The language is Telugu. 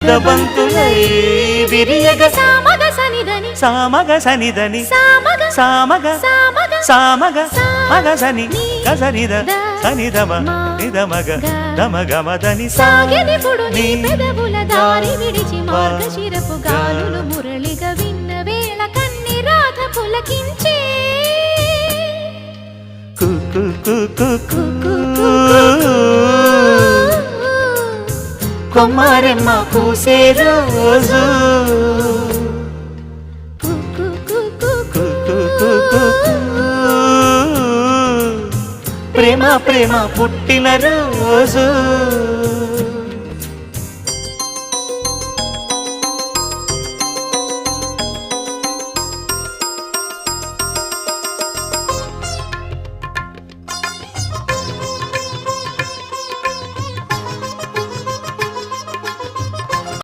ముద్దబంతులై విరియగ సామగ సనిదని సామగ సనిదని సామగ సామగ సామగ సామగ మగ సని గసనిద సనిదమ నిదమగ దమగమదని సాగెనిపుడు నీ పెదవుల దారి విడిచి మార్గశిరపు గాలులు మురళిగా విన్న వేళ కన్ని రాధ పులకించే కొమ్మారెమ్మ పూసే రోజు ప్రేమ ప్రేమ పుట్టిన రోజు